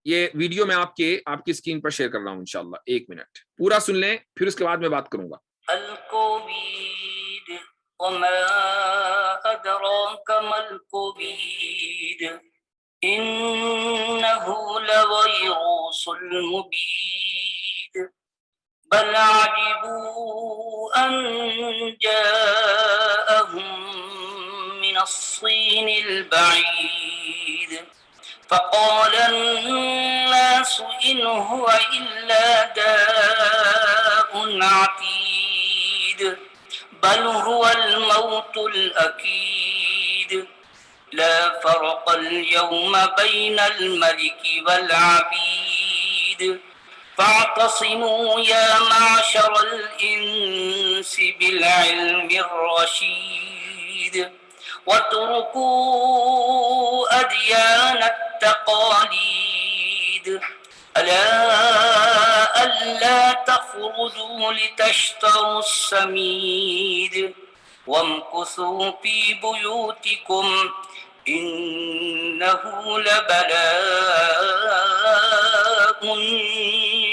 یہ ویڈیو میں آپ کی اسکرین پر شیئر کر رہا ہوں انشاءاللہ، 1 منٹ پورا سن لیں، پھر اس کے بعد میں بات کروں گا۔ الکووید وما ادراک ما الکووید انه لویروس مبین بل عجبوا ان جاءهم من الصین البعید فقال الناس إن هو إلا داء عتيد بل هو الموت الأكيد لا فرق اليوم بين الملك والعبيد فاعتصموا يا معشر الإنس بالعلم الرشيد واتركوا أديان التقاليد ألا تخرجوا لتشتروا السميد وامكثوا في بيوتكم إنه لبلاء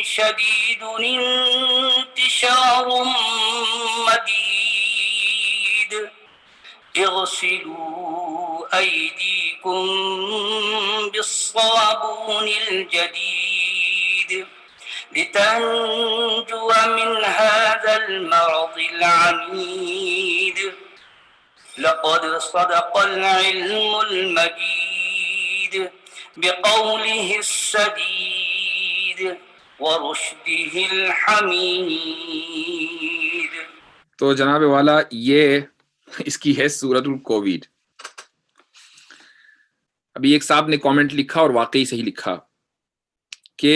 شديد انتشار مديد اغسلوا أيديكم بالصابون الجديد لتنجو من هذا المرض العنيد لقد صدق العلم المجيد بقوله السديد ورشده الحميد۔ تو جناب والا یہ اس کی ہے سورۃ الکووید۔ ابھی ایک صاحب نے کامنٹ لکھا اور واقعی صحیح لکھا کہ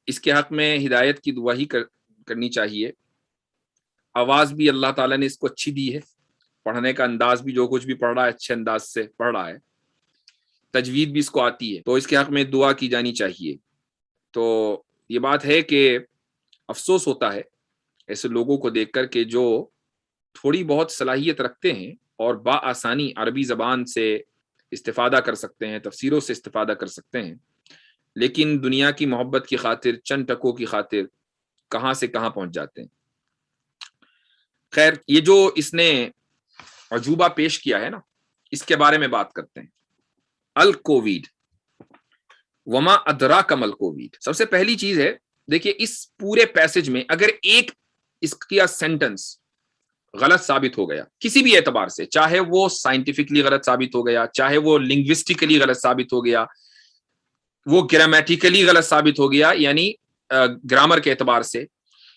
اس کے حق میں ہدایت کی دعا ہی کرنی چاہیے۔ آواز بھی اللہ تعالیٰ نے اس کو اچھی دی ہے، پڑھنے کا انداز بھی جو کچھ بھی پڑھ رہا ہے اچھے انداز سے پڑھ رہا ہے، تجوید بھی اس کو آتی ہے، تو اس کے حق میں دعا کی جانی چاہیے۔ تو یہ بات ہے کہ افسوس ہوتا ہے ایسے لوگوں کو دیکھ کر کہ جو تھوڑی بہت صلاحیت رکھتے ہیں اور بآسانی عربی زبان سے استفادہ کر سکتے ہیں، تفسیروں سے استفادہ کر سکتے ہیں، لیکن دنیا کی محبت کی خاطر، چند ٹکوں کی خاطر کہاں سے کہاں پہنچ جاتے ہیں۔ خیر، یہ جو اس نے عجوبہ پیش کیا ہے نا، اس کے بارے میں بات کرتے ہیں۔ الکووید وما ادراک ما الکووید، سب سے پہلی چیز ہے، دیکھیے اس پورے پیسج میں اگر ایک اس کا سینٹنس غلط ثابت ہو گیا کسی بھی اعتبار سے، چاہے وہ سائنٹیفکلی غلط ثابت ہو گیا، چاہے وہ لنگوسٹکلی غلط ثابت ہو گیا، وہ گرامیٹیکلی غلط ثابت ہو گیا یعنی گرامر کے اعتبار سے،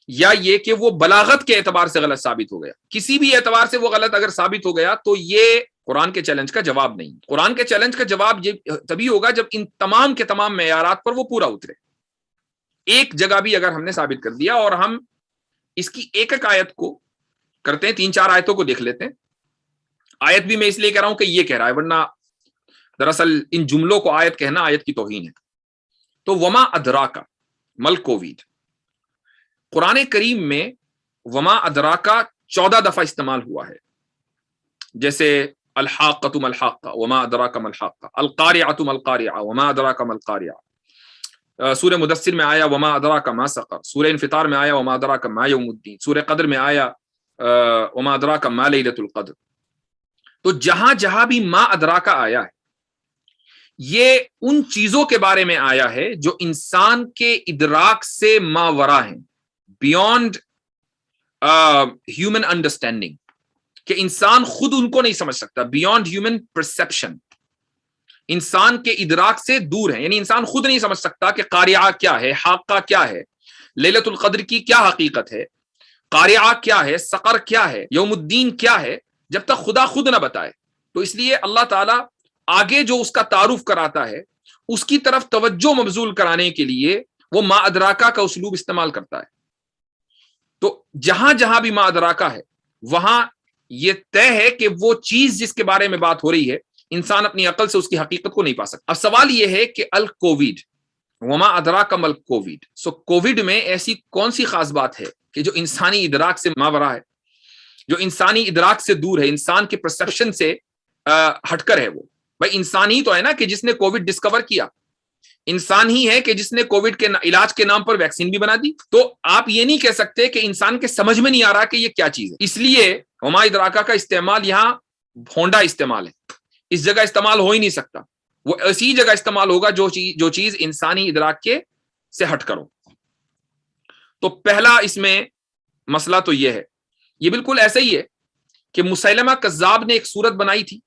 یا یہ کہ وہ بلاغت کے اعتبار سے غلط ثابت ہو گیا، کسی بھی اعتبار سے وہ غلط اگر ثابت ہو گیا تو یہ قرآن کے چیلنج کا جواب نہیں۔ قرآن کے چیلنج کا جواب یہ تبھی ہوگا جب ان تمام کے تمام معیارات پر وہ پورا اترے۔ ایک جگہ بھی اگر ہم نے ثابت کر دیا، اور ہم اس کی ایک ایک آیت کو کرتے ہیں، 3-4 آیتوں کو دیکھ لیتے ہیں۔ آیت بھی میں اس لیے کہہ رہا ہوں کہ یہ کہہ رہا ہے، ورنہ دراصل ان جملوں کو آیت کہنا آیت کی توہین ہے۔ تو وما ادراکا مل کووید، قرآن کریم میں وما ادراکا 14 دفعہ استعمال ہوا ہے، جیسے الحاقۃ ما الحاقہ وما ادراک ما الحاقہ، القارعۃ ما القارعہ وما ادراک ما القارعہ، سورہ مدثر میں آیا وما ادراک ما سقر، سورہ انفطار میں آیا وما ادراک ما یوم الدین، سورہ قدر میں آیا وما ادراک ما لیلۃ القدر۔ تو جہاں جہاں بھی ما ادراک آیا ہے، یہ ان چیزوں کے بارے میں آیا ہے جو انسان کے ادراک سے ماورا ہیں، بیونڈ ہیومن انڈرسٹینڈنگ، کہ انسان خود ان کو نہیں سمجھ سکتا، بیونڈ ہیومن پرسپشن، انسان کے ادراک سے دور ہے، یعنی انسان خود نہیں سمجھ سکتا کہ قاریعہ کیا ہے، حاقہ کیا ہے، لیلۃ القدر کی کیا حقیقت ہے، قاریعہ کیا ہے، سقر کیا ہے، یوم الدین کیا ہے، جب تک خدا خود نہ بتائے۔ تو اس لیے اللہ تعالیٰ آگے جو اس کا تعارف کراتا ہے، اس کی طرف توجہ مبذول کرانے کے لیے وہ ما ادراکا کا اسلوب استعمال کرتا ہے۔ تو جہاں جہاں بھی ما ادراکا ہے، وہاں یہ طے ہے کہ وہ چیز جس کے بارے میں بات ہو رہی ہے، انسان اپنی عقل سے اس کی حقیقت کو نہیں پا سکتا۔ اب سوال یہ ہے کہ الکووید وما ادراک ما الکووید، سو کووڈ میں ایسی کون سی خاص بات ہے کہ جو انسانی ادراک سے ماورا ہے، جو انسانی ادراک سے دور ہے، انسان کے پرسپشن سے ہٹ کر ہے؟ وہ بھائی انسان ہی تو ہے نا کہ جس نے کووڈ ڈسکور کیا، انسان ہی ہے کہ جس نے کووڈ کے علاج کے نام پر ویکسین بھی بنا دی. تو آپ یہ نہیں کہہ سکتے کہ انسان کے سمجھ میں نہیں آ رہا کہ یہ کیا چیز ہے. اس لیے وما ادراکا کا استعمال یہاں بھونڈا استعمال ہے. اس جگہ استعمال ہو ہی نہیں سکتا. وہ ایسی جگہ استعمال ہوگا جو چیز انسانی ادراک کے سے ہٹ کرو. تو پہلا اس میں مسئلہ تو یہ ہے. یہ بالکل ایسا ہی ہے کہ مسیلمہ کذاب نے ایک صورت بنائی تھی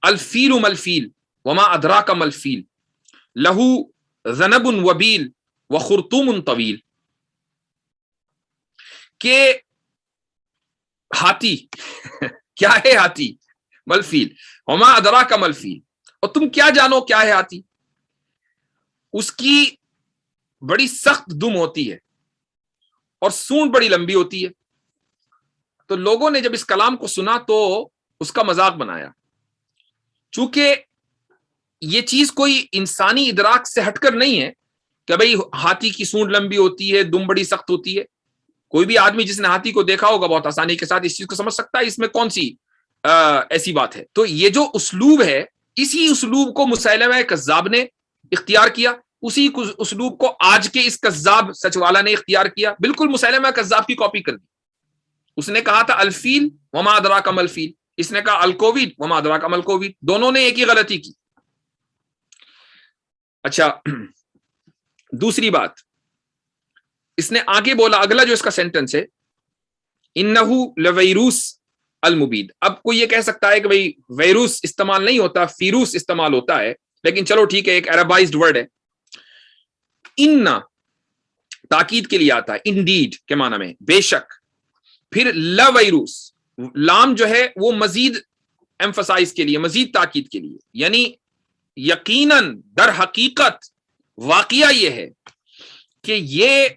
الفیل ملفیل وما ادراک ملفیل لہو ذنب وبیل وخرطوم طویل، کہ ہاتھی کیا ہے ہاتھی، ملفیل وما ادراک ملفیل، اور تم کیا جانو کیا ہے ہاتھی. اس کی بڑی سخت دم ہوتی ہے اور سونڈ بڑی لمبی ہوتی ہے. تو لوگوں نے جب اس کلام کو سنا تو اس کا مذاق بنایا. چونکہ یہ چیز کوئی انسانی ادراک سے ہٹ کر نہیں ہے کہ بھئی ہاتھی کی سونڈ لمبی ہوتی ہے، دم بڑی سخت ہوتی ہے. کوئی بھی آدمی جس نے ہاتھی کو دیکھا ہوگا بہت آسانی کے ساتھ اس چیز کو سمجھ سکتا ہے اس میں کون سی ایسی بات ہے. تو یہ جو اسلوب ہے، اسی اسلوب کو مسیلمہ کذاب نے اختیار کیا، اسی اسلوب کو آج کے اس کذاب سچ والا نے اختیار کیا. بالکل مسیلمہ کذاب کی کاپی کر دی. اس نے کہا تھا الفیل وما ادراک ملفیل، اس نے کہا الکووڈ وما ادراک ملکووڈ. دونوں نے ایک ہی غلطی کی. اچھا، دوسری بات اس نے آگے بولا، اگلا جو اس کا سینٹنس ہے انہو لویروس المبید. اب کوئی یہ کہہ سکتا ہے کہ بھئی ویروس استعمال نہیں ہوتا، فیروس استعمال ہوتا ہے، لیکن چلو ٹھیک ہے، ایک عربائزڈ ورڈ ہے. ان تاکید کے لیے آتا ہے، انڈیڈ کے معنی میں بے شک. پھر لویروس، لام جو ہے وہ مزید ایمفسائز کے لیے، مزید تاکید کے لیے، یعنی یقیناً در حقیقت واقعہ یہ ہے کہ یہ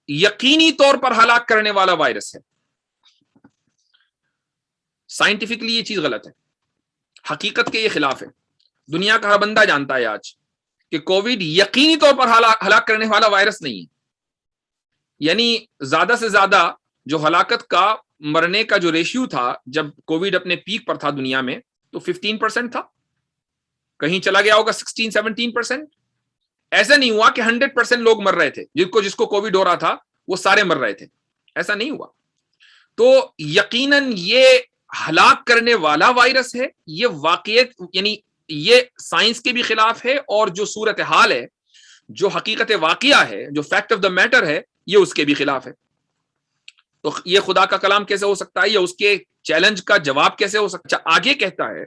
یقینی طور پر ہلاک کرنے والا وائرس ہے. سائنٹیفکلی یہ چیز غلط ہے، حقیقت کے یہ خلاف ہے. دنیا کا ہر بندہ جانتا ہے آج کہ کووڈ یقینی طور پر ہلاک کرنے والا وائرس نہیں ہے. یعنی زیادہ سے زیادہ جو ہلاکت کا، مرنے کا جو ریشیو تھا جب کووڈ اپنے پیک پر تھا دنیا میں، تو 15% تھا. کہیں چلا گیا ہوگا 16-17%. ایسا نہیں ہوا کہ 100% لوگ مر رہے تھے، جس کو کووڈ ہو رہا تھا وہ سارے مر رہے تھے، ایسا نہیں ہوا. تو یقیناً یہ ہلاک کرنے والا وائرس ہے. یہ واقعیت، یعنی یہ سائنس کے بھی خلاف ہے، اور جو صورتحال ہے، جو حقیقت واقعہ ہے، جو فیکٹ آف دا میٹر ہے، یہ اس کے بھی خلاف ہے. تو یہ خدا کا کلام کیسے ہو سکتا ہے، یا اس کے چیلنج کا جواب کیسے ہو سکتا ہے؟ آگے کہتا ہے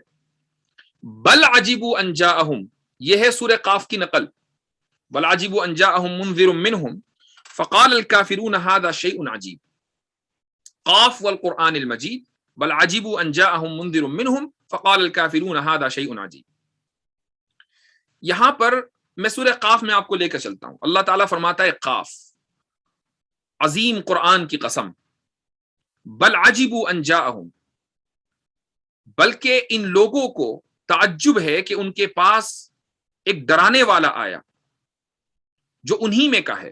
بل عجبوا ان جاءہم، یہ ہے سورہ قاف کی نقل. بل عجبوا ان جاءہم منذر منہم فقال الکافرون ھذا شیء عجیب. قاف والقرآن المجید بل عجبوا ان جاءہم منذر منہم فقال الکافرون ھذا شیء عجیب. یہاں پر میں سورہ قاف میں آپ کو لے کر چلتا ہوں. اللہ تعالیٰ فرماتا ہے قاف، عظیم قرآن کی قسم، بل عجبوا ان جاءہم، بلکہ ان لوگوں کو تعجب ہے کہ ان کے پاس ایک ڈرانے والا آیا جو انہی میں کا ہے.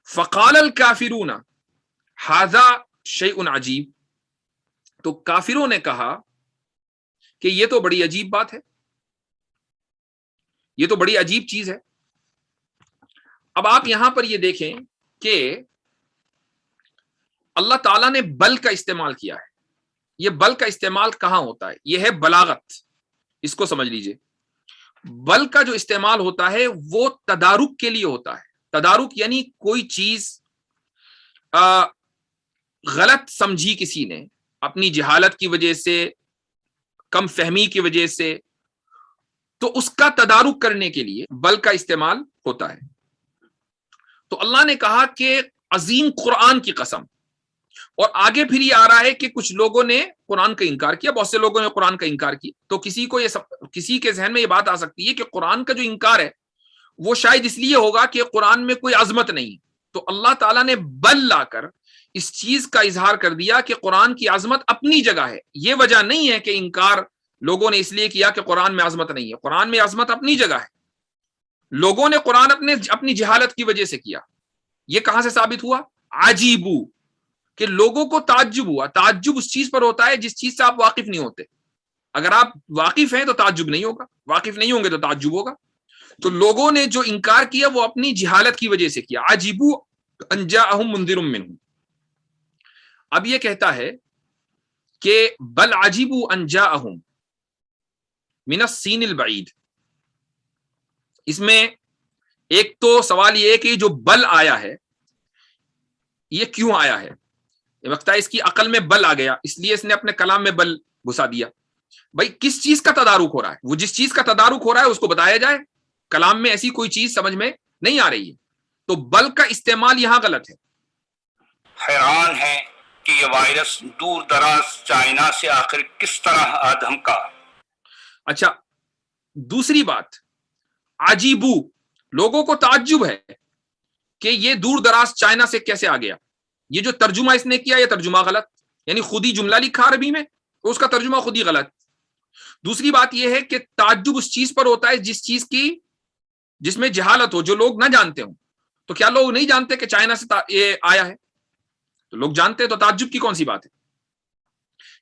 فقال الکافرون ھذا شیء عجیب، تو کافروں نے کہا کہ یہ تو بڑی عجیب بات ہے، یہ تو بڑی عجیب چیز ہے. اب آپ یہاں پر یہ دیکھیں کہ اللہ تعالیٰ نے بل کا استعمال کیا ہے. یہ بل کا استعمال کہاں ہوتا ہے؟ یہ ہے بلاغت، اس کو سمجھ لیجئے. بل کا جو استعمال ہوتا ہے وہ تدارک کے لیے ہوتا ہے. تدارک یعنی کوئی چیز غلط سمجھی کسی نے اپنی جہالت کی وجہ سے، کم فہمی کی وجہ سے، تو اس کا تدارک کرنے کے لیے بل کا استعمال ہوتا ہے. تو اللہ نے کہا کہ عظیم قرآن کی قسم، اور آگے پھر یہ آ رہا ہے کہ کچھ لوگوں نے قرآن کا انکار کیا، بہت سے لوگوں نے قرآن کا انکار کیا. تو کسی کے ذہن میں یہ بات آ سکتی ہے کہ قرآن کا جو انکار ہے وہ شاید اس لیے ہوگا کہ قرآن میں کوئی عظمت نہیں. تو اللہ تعالیٰ نے بل لا کر اس چیز کا اظہار کر دیا کہ قرآن کی عظمت اپنی جگہ ہے. یہ وجہ نہیں ہے کہ انکار لوگوں نے اس لیے کیا کہ قرآن میں عظمت نہیں ہے. قرآن میں عظمت اپنی جگہ ہے. لوگوں نے قرآن اپنی جہالت کی وجہ سے کیا. یہ کہاں سے ثابت ہوا؟ عجیبو، کہ لوگوں کو تعجب ہوا. تعجب اس چیز پر ہوتا ہے جس چیز سے آپ واقف نہیں ہوتے. اگر آپ واقف ہیں تو تعجب نہیں ہوگا، واقف نہیں ہوں گے تو تعجب ہوگا. تو لوگوں نے جو انکار کیا وہ اپنی جہالت کی وجہ سے کیا. عجیبو ان جاءہم منذر منہم. اب یہ کہتا ہے کہ بل عجیبو ان جاءہم من السین البعید. اس میں ایک تو سوال یہ ہے کہ جو بل آیا ہے یہ کیوں آیا ہے؟ یہ وقت ہے اس کی عقل میں بل آ گیا، اس لیے اس نے اپنے کلام میں بل گھسا دیا. بھائی کس چیز کا تدارک ہو رہا ہے؟ وہ جس چیز کا تدارک ہو رہا ہے اس کو بتایا جائے. کلام میں ایسی کوئی چیز سمجھ میں نہیں آ رہی ہے تو بل کا استعمال یہاں غلط ہے. حیران ہے کہ یہ وائرس دور دراز چائنا سے آخر کس طرح آدم کا. اچھا دوسری بات، عجیبو، لوگوں کو تعجب ہے کہ یہ دور دراز چائنا سے کیسے آ گیا. یہ جو ترجمہ اس نے کیا یہ ترجمہ غلط، یعنی خود ہی جملہ لکھا عربی میں تو اس کا ترجمہ خود ہی غلط. دوسری بات یہ ہے کہ تعجب اس چیز پر ہوتا ہے جس میں جہالت ہو، جو لوگ نہ جانتے ہوں. تو کیا لوگ نہیں جانتے کہ چائنا سے یہ آیا ہے؟ تو لوگ جانتے ہیں، تو تعجب کی کون سی بات ہے؟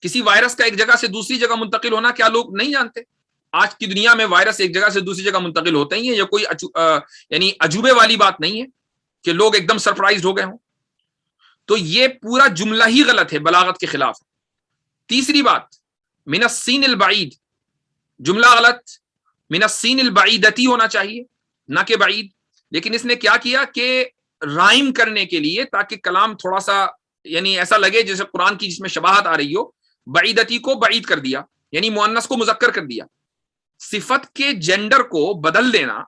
کسی وائرس کا ایک جگہ سے دوسری جگہ منتقل ہونا کیا لوگ نہیں جانتے؟ آج کی دنیا میں وائرس ایک جگہ سے دوسری جگہ منتقل ہوتے ہی ہیں. یہ کوئی یعنی عجوبے والی بات نہیں ہے کہ لوگ ایک دم سرپرائز ہو گئے ہوں. تو یہ پورا جملہ ہی غلط ہے، بلاغت کے خلاف. تیسری بات، من السین البعید، جملہ غلط، من السین البعیدتی ہونا چاہیے نہ کہ بعید. لیکن اس نے کیا کیا کہ رائم کرنے کے لیے، تاکہ کلام تھوڑا سا یعنی ایسا لگے جیسے قرآن کی جس میں شباہت آ رہی ہو، بعیدتی کو بعید کر دیا، یعنی مؤنث کو مذکر کر دیا. صفت کے جینڈر کو بدل دینا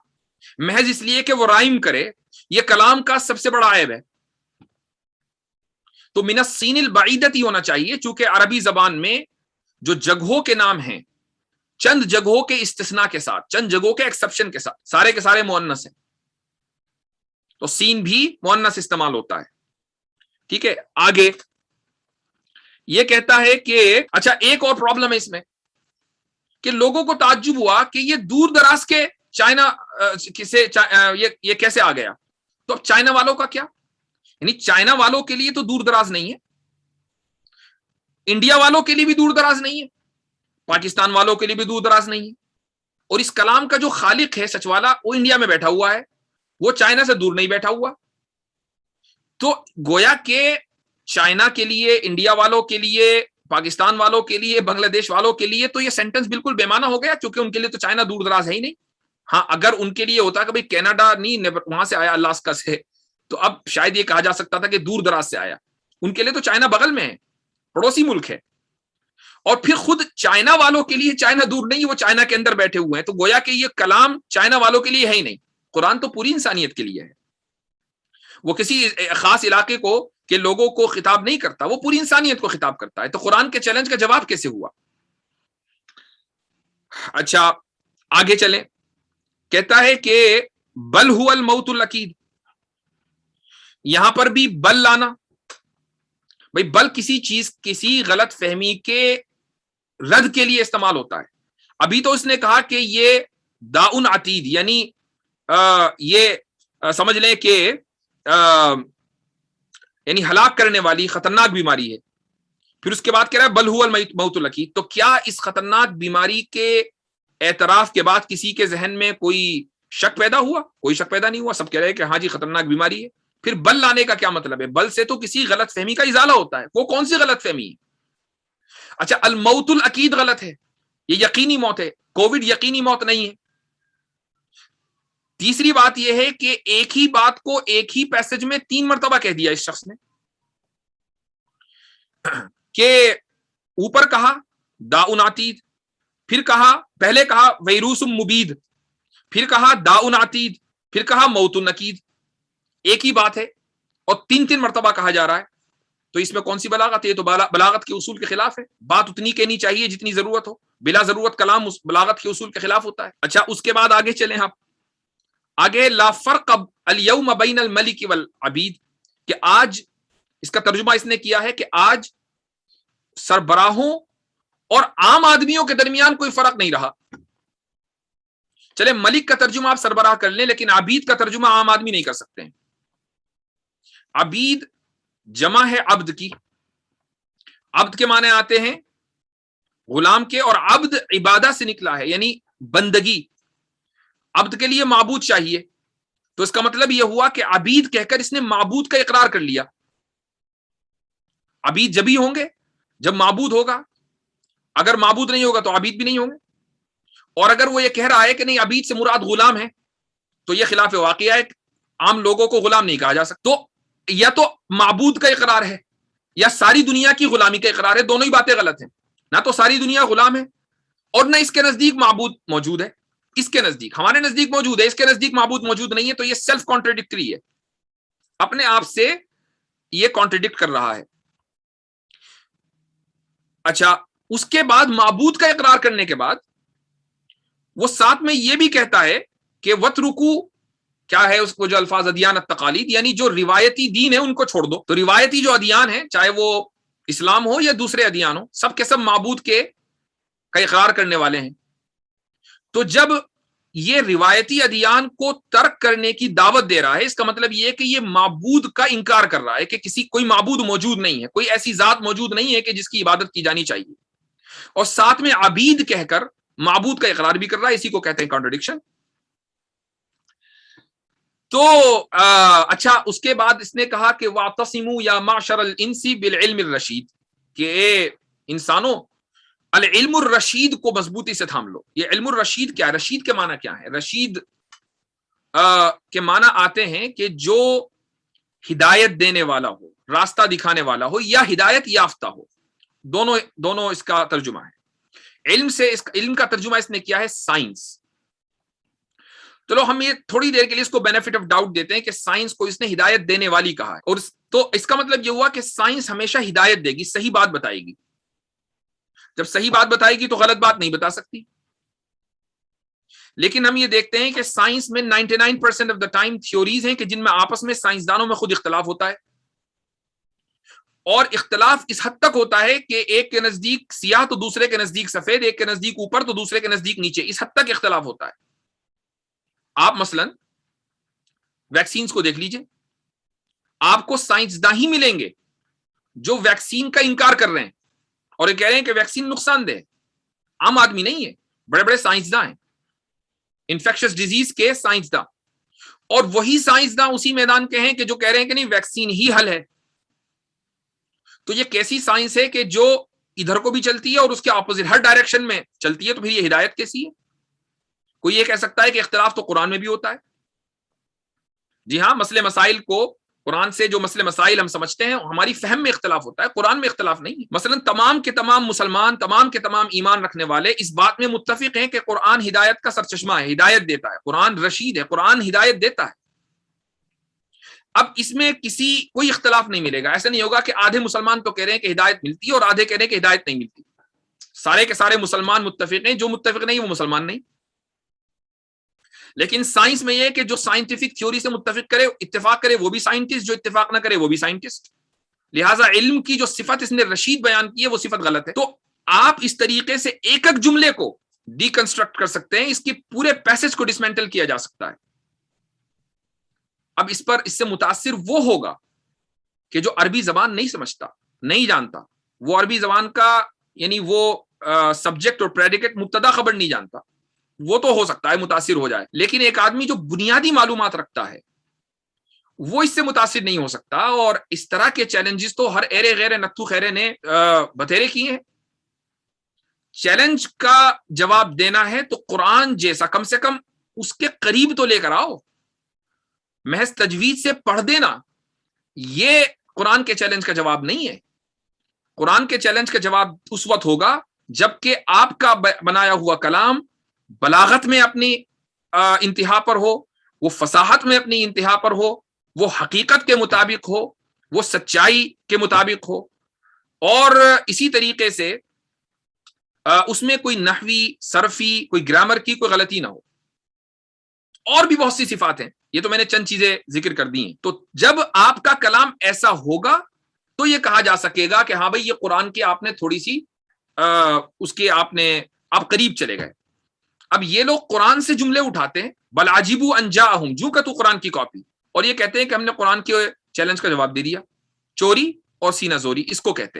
محض اس لیے کہ وہ رائم کرے، یہ کلام کا سب سے بڑا عیب ہے. تو من السین البعیدتی ہونا چاہیے، چونکہ عربی زبان میں جو جگہوں کے نام ہیں چند جگہوں کے استثناء کے ساتھ، چند جگہوں کے ایکسپشن کے ساتھ، سارے کے سارے مؤنث ہیں، تو سین بھی مؤنث استعمال ہوتا ہے. ٹھیک ہے. آگے یہ کہتا ہے کہ اچھا ایک اور پرابلم ہے اس میں کہ لوگوں کو تعجب ہوا کہ یہ دور دراز کے چائنا سے یہ کیسے آ گیا. تو اب چائنا والوں کا کیا؟ یعنی چائنا والوں کے لیے تو دور دراز نہیں ہے، انڈیا والوں کے لیے بھی دور دراز نہیں ہے، پاکستان والوں کے لیے بھی دور دراز نہیں ہے. اور اس کلام کا جو خالق ہے سچ والا وہ انڈیا میں بیٹھا ہوا ہے، وہ چائنا سے دور نہیں بیٹھا ہوا. تو گویا کہ چائنا کے لیے، انڈیا والوں کے لیے، پاکستان والوں کے لیے، بنگلہ دیش والوں کے لیے تو یہ سینٹنس بالکل بے معنی ہو گیا، کیونکہ ان کے لیے تو چائنا دور دراز ہے ہی نہیں. ہاں اگر ان کے لیے ہوتا کہ بھئی کینیڈا نہیں وہاں سے آیا الاسکا سے، تو اب شاید یہ کہا جا سکتا تھا کہ دور دراز سے آیا. ان کے لیے تو چائنا بغل میں ہے، پڑوسی ملک ہے. اور پھر خود چائنا والوں کے لیے چائنا دور نہیں، وہ چائنا کے اندر بیٹھے ہوئے ہیں. تو گویا کہ یہ کلام چائنا والوں کے لیے ہے ہی نہیں. قرآن تو پوری انسانیت کے لیے ہے، وہ کسی خاص علاقے کو کہ لوگوں کو خطاب نہیں کرتا، وہ پوری انسانیت کو خطاب کرتا ہے. تو قرآن کے چیلنج کا جواب کیسے ہوا؟ اچھا آگے چلیں. کہتا ہے کہ بل هو الموت الاکید. یہاں پر بھی بل لانا، بھائی بل کسی چیز، کسی غلط فہمی کے رد کے لیے استعمال ہوتا ہے. ابھی تو اس نے کہا کہ یہ داؤن عتید، یعنی یہ سمجھ لیں کہ یعنی ہلاک کرنے والی خطرناک بیماری ہے. پھر اس کے بعد کہہ رہا ہے بل هو الموت الاکید. تو کیا اس خطرناک بیماری کے اعتراف کے بعد کسی کے ذہن میں کوئی شک پیدا ہوا؟ کوئی شک پیدا نہیں ہوا، سب کہہ رہے ہیں کہ ہاں جی خطرناک بیماری ہے. پھر بل لانے کا کیا مطلب ہے؟ بل سے تو کسی غلط فہمی کا ازالہ ہوتا ہے. وہ کون سی غلط فہمی ہے؟ اچھا الموت الاکید غلط ہے، یہ یقینی موت ہے. کووڈ یقینی موت نہیں ہے. تیسری بات یہ ہے کہ ایک ہی بات کو ایک ہی پیسج میں 3 مرتبہ کہہ دیا اس شخص نے، کہ اوپر کہا داؤن عتید، پھر کہا پہلے کہا ویروس مبید، پھر کہا داؤن عتید، پھر کہا موت النکید. ایک ہی بات ہے اور 3 مرتبہ کہا جا رہا ہے. تو اس میں کون سی بلاغت ہے؟ یہ تو بلاغت کے اصول کے خلاف ہے. بات اتنی کہنی چاہیے جتنی ضرورت ہو، بلا ضرورت کلام اس بلاغت کے اصول کے خلاف ہوتا ہے. اچھا اس کے بعد آگے چلیں آپ. آگے لا فرق الیوم بین الملک والعبید، کہ آج اس کا ترجمہ اس نے کیا ہے کہ آج سربراہوں اور عام آدمیوں کے درمیان کوئی فرق نہیں رہا. چلے ملک کا ترجمہ آپ سربراہ کر لیں، لیکن عبید کا ترجمہ عام آدمی نہیں کر سکتے ہیں. عبید جمع ہے عبد کی. عبد کے معنی آتے ہیں غلام کے، اور عبد عبادہ سے نکلا ہے یعنی بندگی. عبد کے لیے معبود چاہیے، تو اس کا مطلب یہ ہوا کہ عبید کہہ کر اس نے معبود کا اقرار کر لیا. عبید جب ہی ہوں گے جب معبود ہوگا، اگر معبود نہیں ہوگا تو عبید بھی نہیں ہوں گے. اور اگر وہ یہ کہہ رہا ہے کہ نہیں عبید سے مراد غلام ہے، تو یہ خلاف واقعہ ہے. عام لوگوں کو غلام نہیں کہا جا سکتا. تو یا تو معبود کا اقرار ہے یا ساری دنیا کی غلامی کا اقرار ہے. دونوں ہی باتیں غلط ہیں. نہ تو ساری دنیا غلام ہے اور نہ اس کے نزدیک معبود موجود ہے. اس کے نزدیک، ہمارے نزدیک موجود ہے، اس کے نزدیک معبود موجود نہیں ہے. تو یہ سیلف کانٹرڈکٹری ہے، اپنے آپ سے یہ کانٹرڈکٹ کر رہا ہے. اچھا، اس کے بعد معبود کا اقرار کرنے کے بعد وہ ساتھ میں یہ بھی کہتا ہے کہ وَتْرُكُوا، کیا ہے اس کو جو الفاظ ادیان التقالید، یعنی جو روایتی دین ہے ان کو چھوڑ دو. تو روایتی جو ادیان ہیں، چاہے وہ اسلام ہو یا دوسرے ادیان ہو، سب کے سب معبود کے کا اقرار کرنے والے ہیں. تو جب یہ روایتی ادیان کو ترک کرنے کی دعوت دے رہا ہے، اس کا مطلب یہ ہے کہ یہ معبود کا انکار کر رہا ہے کہ کوئی معبود موجود نہیں ہے، کوئی ایسی ذات موجود نہیں ہے کہ جس کی عبادت کی جانی چاہیے. اور ساتھ میں عبید کہہ کر معبود کا اقرار بھی کر رہا ہے. اسی کو کہتے ہیں کانٹرڈکشن. تو اچھا، اس کے بعد اس نے کہا کہ وَاعْتَصِمُوا يَا مَعْشَرَ الْإِنسِ بِالْعِلْمِ الرَّشِيدِ، کہ اے انسانوں العلم الرشید کو مضبوطی سے تھام لو. یہ علم الرشید کیا ہے؟ رشید کے معنی کیا ہے؟ رشید کے معنی آتے ہیں کہ جو ہدایت دینے والا ہو، راستہ دکھانے والا ہو، یا ہدایت یافتہ ہو. دونوں اس کا ترجمہ ہے. علم کا ترجمہ اس نے کیا ہے سائنس. چلو ہم یہ تھوڑی دیر کے لیے اس کو بینیفٹ آف ڈاؤٹ دیتے ہیں کہ سائنس کو اس نے ہدایت دینے والی کہا ہے. اور تو اس کا مطلب یہ ہوا کہ سائنس ہمیشہ ہدایت دے گی، صحیح بات بتائے گی. جب صحیح بات بتائے گی تو غلط بات نہیں بتا سکتی. لیکن ہم یہ دیکھتے ہیں کہ سائنس میں 99% آف دا ٹائم تھیوریز ہیں کہ جن میں آپس میں سائنسدانوں میں خود اختلاف ہوتا ہے. اور اختلاف اس حد تک ہوتا ہے کہ ایک کے نزدیک سیاہ تو دوسرے کے نزدیک سفید، ایک کے نزدیک اوپر تو دوسرے کے نزدیک نیچے. اس حد تک اختلاف ہوتا ہے. آپ مثلا ویکسینز کو دیکھ لیجئے، آپ کو سائنسداں ہی ملیں گے جو ویکسین کا انکار کر رہے ہیں اور یہ کہہ رہے ہیں کہ ویکسین نقصان دہ ہے. عام آدمی نہیں ہے، بڑے بڑے سائنسداں ہیں، انفیکشس ڈیزیز کے سائنسداں. اور وہی سائنسداں اسی میدان کے ہیں کہ جو کہہ رہے ہیں کہ نہیں ویکسین ہی حل ہے. تو یہ کیسی سائنس ہے کہ جو ادھر کو بھی چلتی ہے اور اس کے اپوزٹ ہر ڈائریکشن میں چلتی ہے؟ تو پھر یہ ہدایت کیسی ہے؟ کوئی یہ کہہ سکتا ہے کہ اختلاف تو قرآن میں بھی ہوتا ہے. جی ہاں، مسئلے مسائل کو قرآن سے جو مسئلے مسائل ہم سمجھتے ہیں ہماری فہم میں اختلاف ہوتا ہے، قرآن میں اختلاف نہیں ہے. مثلا تمام کے تمام مسلمان، تمام کے تمام ایمان رکھنے والے اس بات میں متفق ہیں کہ قرآن ہدایت کا سرچشمہ ہے، ہدایت دیتا ہے. قرآن رشید ہے، قرآن ہدایت دیتا ہے. اب اس میں کوئی اختلاف نہیں ملے گا. ایسا نہیں ہوگا کہ آدھے مسلمان تو کہہ رہے ہیں کہ ہدایت ملتی ہے اور آدھے کہہ رہے ہیں کہ ہدایت نہیں ملتی. سارے کے سارے مسلمان متفق ہیں، جو متفق نہیں وہ مسلمان نہیں. لیکن سائنس میں یہ کہ جو سائنٹیفک تھیوری سے متفق کرے، اتفاق کرے، وہ بھی سائنٹسٹ، جو اتفاق نہ کرے وہ بھی سائنٹسٹ. لہٰذا علم کی جو صفت اس نے رشید بیان کی ہے وہ صفت غلط ہے. تو آپ اس طریقے سے ایک ایک جملے کو ڈی کنسٹرکٹ کر سکتے ہیں، اس کی پورے پیسج کو ڈسمینٹل کیا جا سکتا ہے. اب اس سے متاثر وہ ہوگا کہ جو عربی زبان نہیں سمجھتا، نہیں جانتا، وہ عربی زبان کا یعنی وہ سبجیکٹ اور پریڈیکیٹ مبتدا خبر نہیں جانتا، وہ تو ہو سکتا ہے متاثر ہو جائے. لیکن ایک آدمی جو بنیادی معلومات رکھتا ہے وہ اس سے متاثر نہیں ہو سکتا. اور اس طرح کے چیلنجز تو ہر ایرے غیر نتھو خیرے نے بتھیرے کیے ہیں. چیلنج کا جواب دینا ہے تو قرآن جیسا کم سے کم اس کے قریب تو لے کر آؤ. محض تجوید سے پڑھ دینا یہ قرآن کے چیلنج کا جواب نہیں ہے. قرآن کے چیلنج کا جواب اس وقت ہوگا جب کہ آپ کا بنایا ہوا کلام بلاغت میں اپنی انتہا پر ہو، وہ فصاحت میں اپنی انتہا پر ہو، وہ حقیقت کے مطابق ہو، وہ سچائی کے مطابق ہو، اور اسی طریقے سے اس میں کوئی نحوی، صرفی، کوئی گرامر کی کوئی غلطی نہ ہو. اور بھی بہت سی صفات ہیں، یہ تو میں نے چند چیزیں ذکر کر دی ہیں. تو جب آپ کا کلام ایسا ہوگا تو یہ کہا جا سکے گا کہ ہاں بھائی یہ قرآن کی آپ نے تھوڑی سی اس کے آپ قریب چلے گئے. اب یہ لوگ قرآن سے جملے اٹھاتے ہیں، بل عجیبوا ان جاءہم، جو کہ تو قرآن کی کاپی، اور یہ کہتے ہیں کہ ہم نے قرآن کے چیلنج کا جواب دے دیا. چوری اور سینہ زوری اس کو کہتے ہیں.